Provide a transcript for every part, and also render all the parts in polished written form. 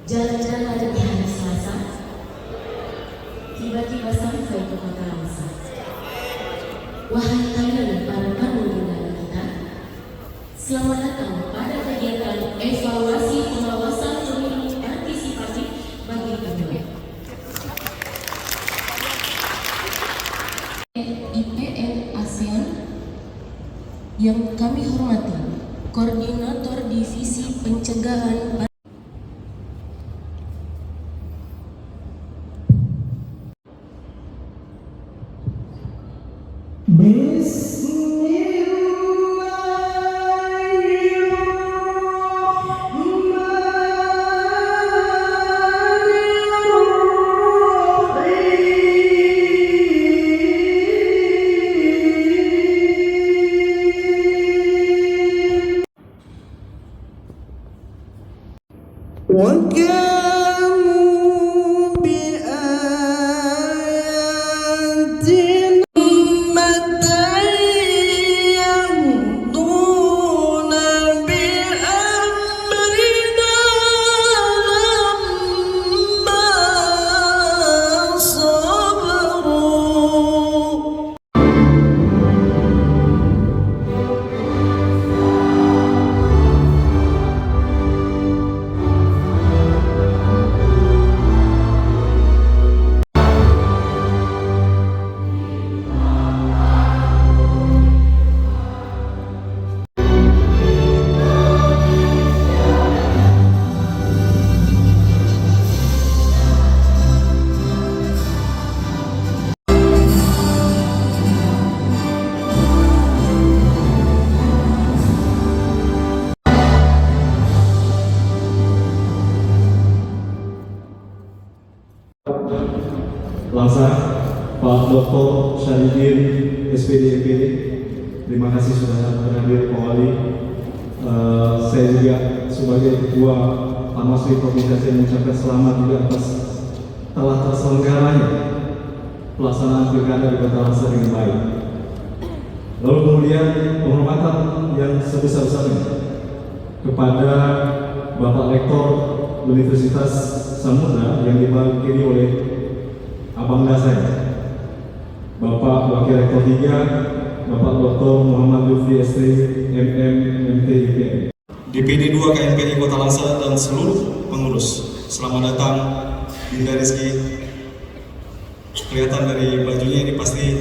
Jalan-jalan di hari Selasa, tiba-tiba sampai ke kota Langsa. Wahai kalian para tamu undangan kita, selamat datang pada kegiatan evaluasi pengawasan pemilu partisipatif bagi pemilih. IPN ASEAN yang kami hormati, Koordinator Divisi Pencegahan Langsa, Pak Dr. Syarifin, SPD MPD, terima kasih sudah berhadir Pak Wali. Saya juga sebagai Ketua Panwaslu Provinsi Aceh mengucapkan selamat juga atas telah terselenggaranya pelaksanaan pilkada di Kota Langsa dengan baik. Lalu kemudian penghormatan yang sebesar-besarnya kepada Bapak Rektor Universitas Samudra yang diwakili oleh Abang saya, Bapak Wakil Rektor 3, Bapak Dr. Muhammad Lutfi ST, MM, MT, IPN. DPD 2 KNPI Kota Langsa dan seluruh pengurus. Selamat datang Dinda Rizky. Kelihatan dari bajunya ini pasti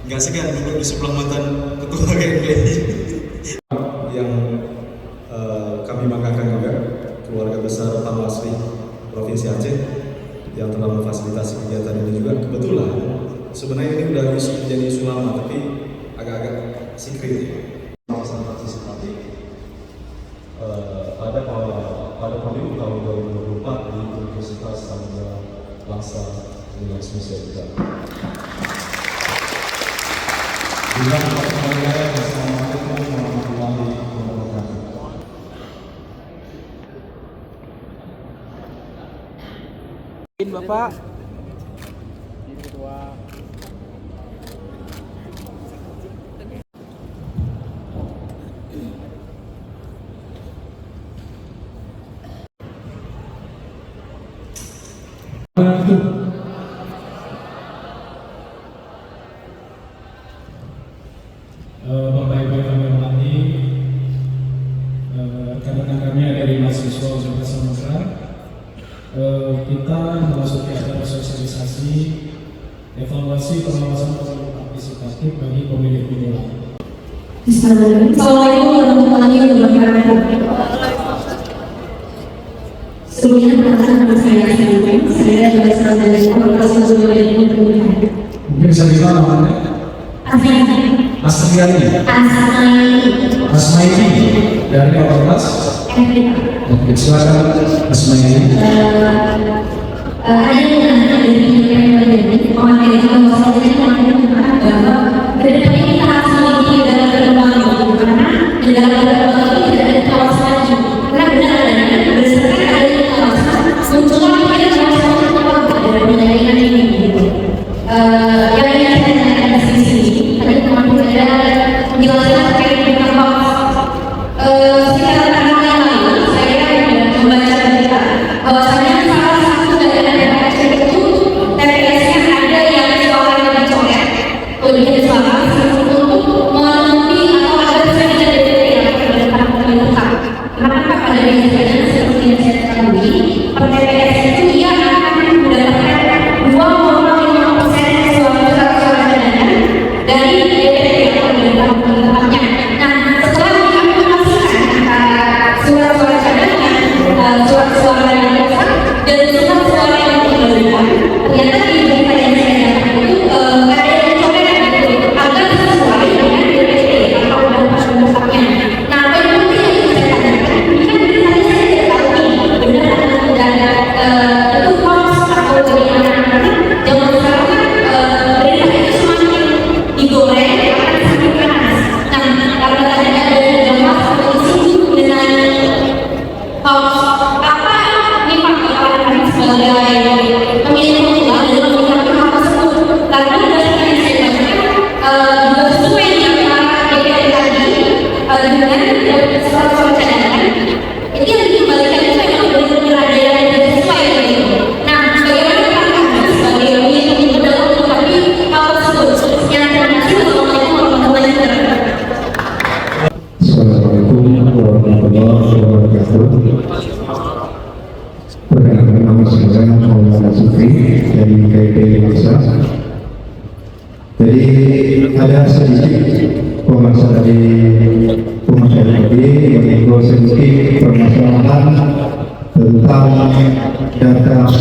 nggak segan duduk di sebelah mantan Ketua KNPI. Yang kami banggakan juga keluarga besar Panwaslu Provinsi Aceh yang telah memfasilitasi kegiatan ini juga. Kebetulan sebenarnya ini udah jadi isu lama tapi agak-agak secret. Pengawasan partisipatif pada pemilu tahun 2024 di Universitas Samudra Langsa di Indonesia juga. Dengan perkembangan Assalamualaikum warahmatullahi wabarakatuh. Bapak. Bapak Ibu kami hormati, karena kami dari mahasiswa Universitas Samudra, kita memasuki acara sosialisasi evaluasi pengawasan pemilu partisipatif bagi pemilih pemula. Assalamualaikum warahmatullahi wabarakatuh. Sebelumnya perkenalkan nama saya Syarifin. Saya berasal dari Fakultas Sosiologi dan Pemilihan. Mungkin bisa dikenal namanya? Asriani. Asmaini. Dari Fakultas? Oke, silakan Asmaini. Ada yang dari PPM memakai bahwa bahwa kedepannya kita harus memiliki negara berkembang karena negara berkembang ini tidak ada kawasan lagi. Karena benar adanya berdasarkan adanya kawasan muncullah pikir kawasan itu apa dari penjaringan ini gitu. Yang ingin saya tanyakan di sini tadi teman-teman ada penjelasan terkait dengan sekitar tanggal yang lalu saya membaca berita bahwa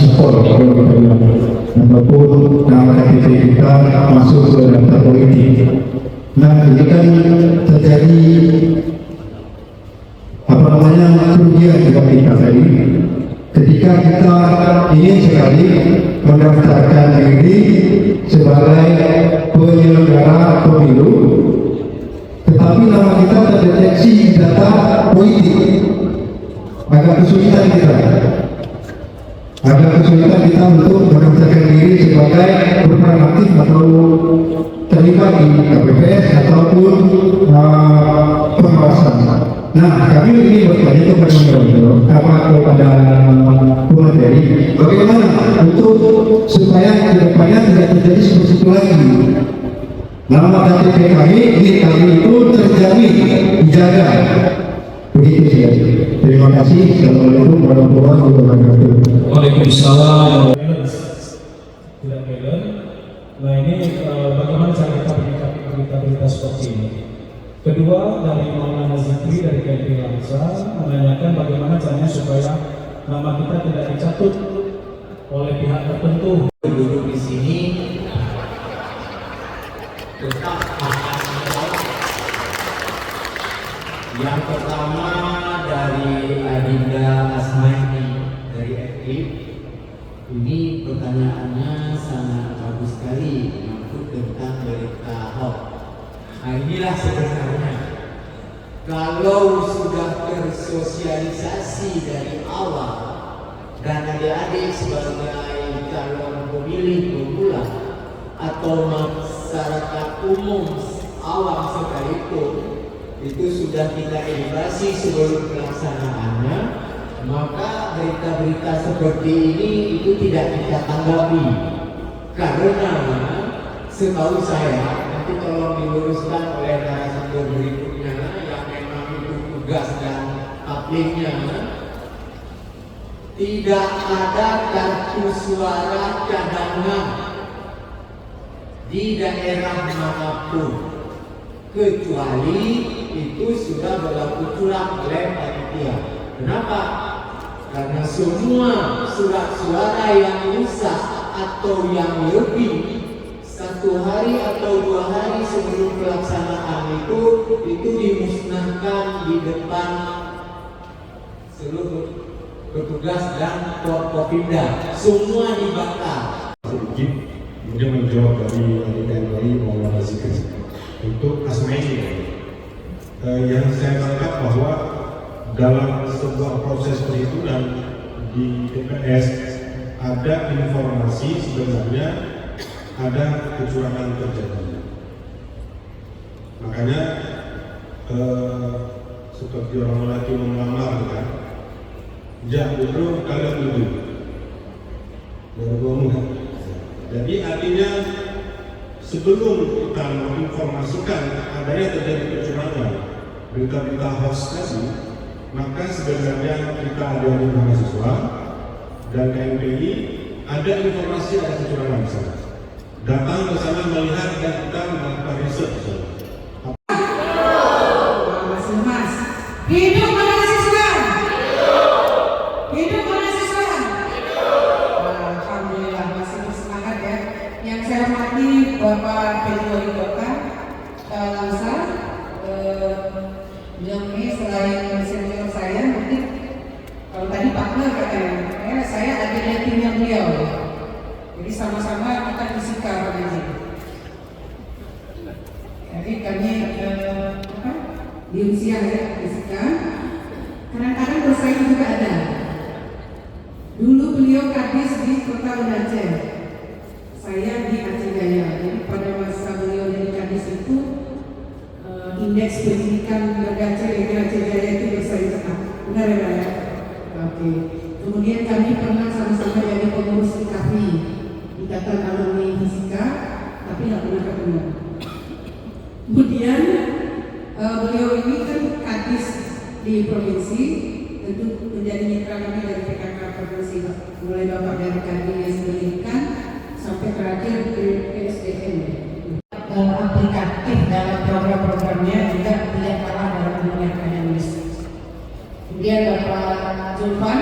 support kalau kita bilang, ataupun nama KTP kita masuk ke daftar politik. Nah, ini kan terjadi kerugian buat kita tadi ketika kita ingin sekali mendaftarkan diri sebagai penyelenggara pemilu, tetapi nama kita terdeteksi di data politik. Agak kesulitan kita untuk mendaftarkan diri sebagai berperan aktif atau terlibat di KPPS ataupun pengawasan. Nah, kami ingin bertanya kepada pemateri, bagaimana untuk supaya kedepannya tidak terjadi seperti itu lagi. Nama KTP kami itu terjamin, dijaga. Begitu saja. Terima kasih. Assalamualaikum warahmatullahi wabarakatuh. Waalaikumsalam. Tidak balance. Nah, ini bagaimana cara kita menyikapi berita-berita seperti ini? Kedua, dari Maulana Zikri dari KMP Langsa menanyakan bagaimana caranya supaya nama kita tidak dicatut oleh pihak tertentu. Duduk di sini tetap akan menjawab. Yang pertama dari Adinda Asmaini dari FI. Ini pertanyaannya sangat bagus sekali menyangkut tentang berita hoax. Nah, inilah sebenarnya kalau sudah tersosialisasi dari awal dan adik-adik sebagai calon pemilih pemula atau masyarakat umum awam sekalipun itu sudah kita edukasi sebelum pelaksanaannya, maka berita-berita seperti ini itu tidak kita tanggapi karena setahu saya, nanti tolong diluruskan oleh narasumber berikutnya yang memang itu tugas dan apliknya, tidak ada kartu suara cadangan di daerah manapun kecuali itu sudah berlaku curang oleh panitia. Kenapa? Karena semua surat suara yang rusak atau yang lebih 1 hari atau 2 hari sebelum pelaksanaan itu dimusnahkan di depan seluruh petugas dan Forkopimda, semua dibakar. Sedikit kemudian menjawab dari adik-adik Maulana Zikri untuk Asmaini. Yang saya tangkap bahwa dalam sebuah proses perhitungan di TPS ada informasi sebenarnya ada kecurangan terjadi. Makanya seperti orang lelaki melamar kan, justru kalian duduk baru kan. Jadi artinya sebelum kita menginformasikan adanya terjadi kecurangan berita-berita hoax tadi, maka sebenarnya kita ada di mahasiswa dan KMPI ada informasi ada kecurangan di sana. Datang ke sana melihat dan kita melakukan riset. Mas, hidup mahasiswa, hidup mahasiswa. Alhamdulillah masih bersemangat ya. Yang saya hormati Bapak PJ Wali Kota Langsa, beliau ini selain senior saya, mungkin kalau tadi partner katanya, saya ada di timnya beliau. Jadi sama-sama kita fisika ini. Jadi kami di usia fisika, kadang-kadang bersaing juga ada. Dulu beliau kadis di Kota Aceh, saya di Aceh Jaya. Jadi pada masa beliau jadi kadis itu indeks pendidikan di Aceh Jaya itu bersaing ketat. Benar ya? Oke. Kemudian kami pernah sama-sama jadi pengurus IKFI. Ikatan Alumni Fisika, tapi tidak pernah ketemu. Kemudian beliau ini kan kadis di provinsi, tentu menjadi mitra kami dari PKK provinsi, mulai bapak dari kadis pendidikan sampai terakhir di PSDM. Aplikatif dalam program-programnya juga tidak kalah dalam dunia akademis. Kemudian Bapak Zulfan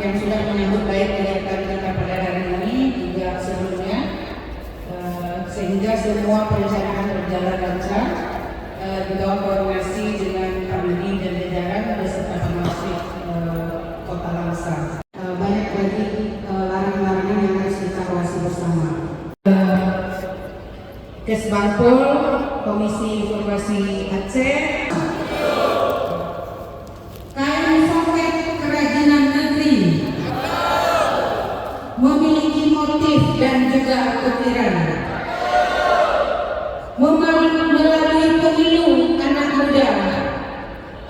yang sudah menyambut baik kegiatan kita pada hari ini juga sebelumnya, sehingga semua perencanaan berjalan lancar di bawah koordinasi dengan Pak Didi dan jajaran beserta Panwaslu Kota Langsa. Banyak lagi larangan-larangan yang harus kita awasi bersama. Kesbangpol, Komisi Informasi Aceh, kain songket kerajinan negeri memiliki motif dan juga ukiran. Melalui pemilu anak muda,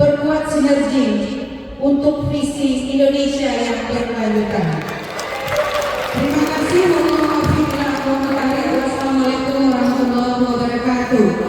perkuat sinergi untuk visi Indonesia yang berkelanjutan. Terima kasih. Wassalamualaikum warahmatullahi wabarakatuh.